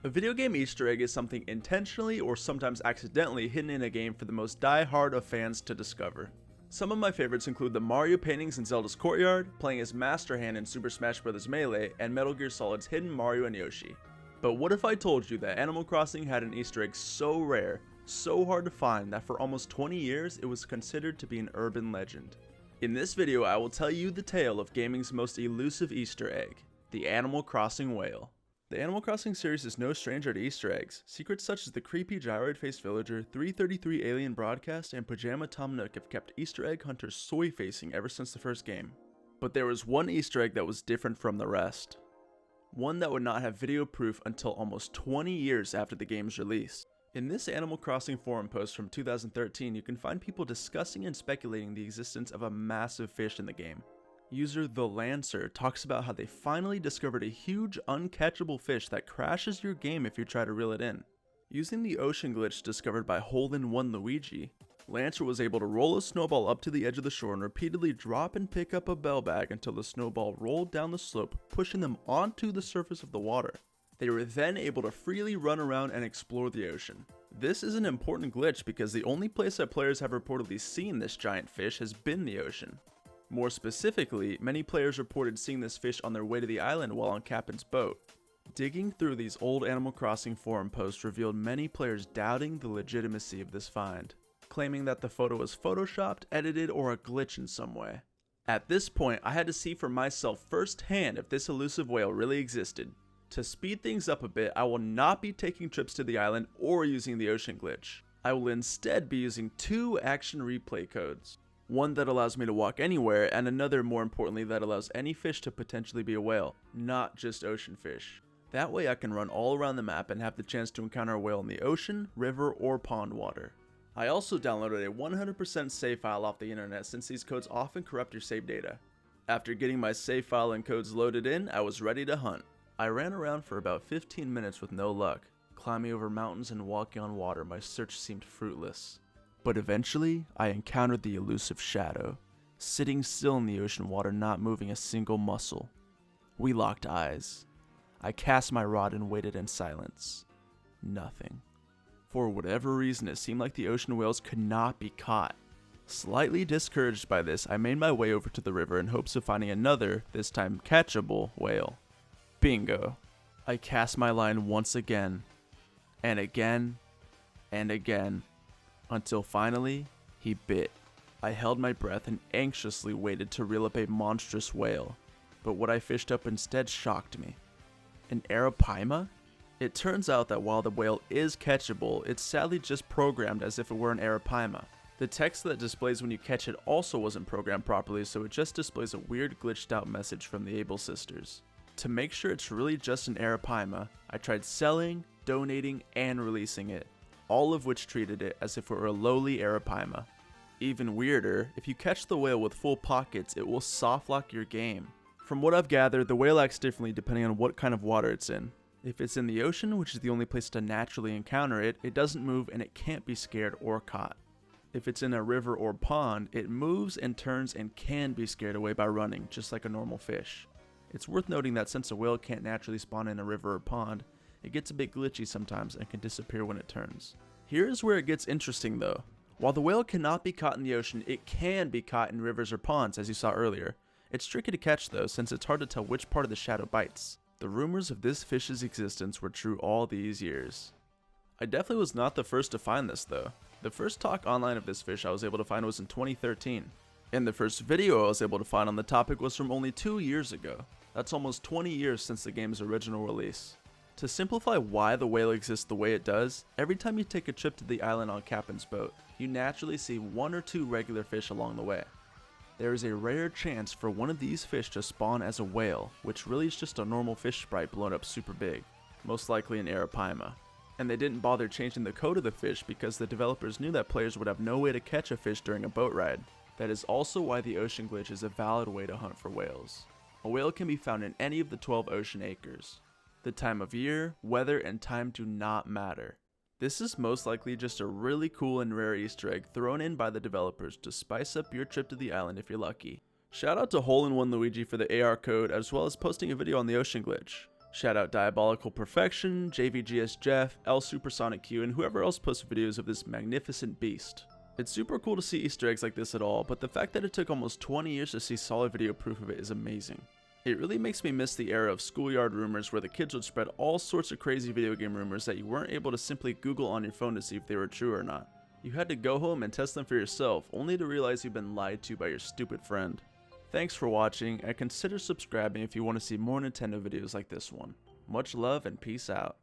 A video game Easter egg is something intentionally or sometimes accidentally hidden in a game for the most die-hard of fans to discover. Some of my favorites include the Mario paintings in Zelda's Courtyard, playing as Master Hand in Super Smash Bros. Melee, and Metal Gear Solid's hidden Mario and Yoshi. But what if I told you that Animal Crossing had an Easter egg so rare, so hard to find that for almost 20 years it was considered to be an urban legend? In this video I will tell you the tale of gaming's most elusive Easter egg, the Animal Crossing whale. The Animal Crossing series is no stranger to Easter eggs. Secrets such as the creepy gyroid-faced villager, 333 alien broadcast, and Pajama Tom Nook have kept Easter egg hunters soy-facing ever since the first game. But there was one Easter egg that was different from the rest. One that would not have video proof until almost 20 years after the game's release. In this Animal Crossing forum post from 2013, you can find people discussing and speculating the existence of a massive fish in the game. User The Lancer talks about how they finally discovered a huge uncatchable fish that crashes your game if you try to reel it in. Using the ocean glitch discovered by Hole-in-One Luigi, Lancer was able to roll a snowball up to the edge of the shore and repeatedly drop and pick up a bell bag until the snowball rolled down the slope, pushing them onto the surface of the water. They were then able to freely run around and explore the ocean. This is an important glitch because the only place that players have reportedly seen this giant fish has been the ocean. More specifically, many players reported seeing this fish on their way to the island while on Captain's boat. Digging through these old Animal Crossing forum posts revealed many players doubting the legitimacy of this find, claiming that the photo was photoshopped, edited, or a glitch in some way. At this point, I had to see for myself firsthand if this elusive whale really existed. To speed things up a bit, I will not be taking trips to the island or using the ocean glitch. I will instead be using two action replay codes. One that allows me to walk anywhere, and another more importantly that allows any fish to potentially be a whale, not just ocean fish. That way I can run all around the map and have the chance to encounter a whale in the ocean, river, or pond water. I also downloaded a 100% save file off the internet since these codes often corrupt your save data. After getting my save file and codes loaded in, I was ready to hunt. I ran around for about 15 minutes with no luck. Climbing over mountains and walking on water, my search seemed fruitless. But eventually, I encountered the elusive Shadow, sitting still in the ocean water, not moving a single muscle. We locked eyes. I cast my rod and waited in silence. Nothing. For whatever reason, it seemed like the ocean whales could not be caught. Slightly discouraged by this, I made my way over to the river in hopes of finding another, this time catchable, whale. Bingo. I cast my line once again, and again, and again. Until finally, he bit. I held my breath and anxiously waited to reel up a monstrous whale, but what I fished up instead shocked me. An arapaima? It turns out that while the whale is catchable, it's sadly just programmed as if it were an arapaima. The text that displays when you catch it also wasn't programmed properly, so it just displays a weird glitched out message from the Able sisters. To make sure it's really just an arapaima, I tried selling, donating, and releasing it, all of which treated it as if it were a lowly arapaima. Even weirder, if you catch the whale with full pockets, it will softlock your game. From what I've gathered, the whale acts differently depending on what kind of water it's in. If it's in the ocean, which is the only place to naturally encounter it, it doesn't move and it can't be scared or caught. If it's in a river or pond, it moves and turns and can be scared away by running, just like a normal fish. It's worth noting that since a whale can't naturally spawn in a river or pond, it gets a bit glitchy sometimes and can disappear when it turns. Here's where it gets interesting though. While the whale cannot be caught in the ocean, it can be caught in rivers or ponds, as you saw earlier. It's tricky to catch though, since it's hard to tell which part of the shadow bites. The rumors of this fish's existence were true all these years. I definitely was not the first to find this though. The first talk online of this fish I was able to find was in 2013. And the first video I was able to find on the topic was from only 2 years ago. That's almost 20 years since the game's original release. To simplify why the whale exists the way it does, every time you take a trip to the island on Captain's boat, you naturally see one or two regular fish along the way. There is a rare chance for one of these fish to spawn as a whale, which really is just a normal fish sprite blown up super big, most likely an arapaima. And they didn't bother changing the code of the fish because the developers knew that players would have no way to catch a fish during a boat ride. That is also why the ocean glitch is a valid way to hunt for whales. A whale can be found in any of the 12 ocean acres. The time of year, weather, and time do not matter. This is most likely just a really cool and rare Easter egg thrown in by the developers to spice up your trip to the island if you're lucky. Shout out to Hole-in-One Luigi for the AR code as well as posting a video on the ocean glitch. Shout out Diabolical Perfection, JvgsJeff, LSuperSonicQ, and whoever else posts videos of this magnificent beast. It's super cool to see Easter eggs like this at all, but the fact that it took almost 20 years to see solid video proof of it is amazing. It really makes me miss the era of schoolyard rumors where the kids would spread all sorts of crazy video game rumors that you weren't able to simply Google on your phone to see if they were true or not. You had to go home and test them for yourself, only to realize you've been lied to by your stupid friend. Thanks for watching, and consider subscribing if you want to see more Nintendo videos like this one. Much love and peace out.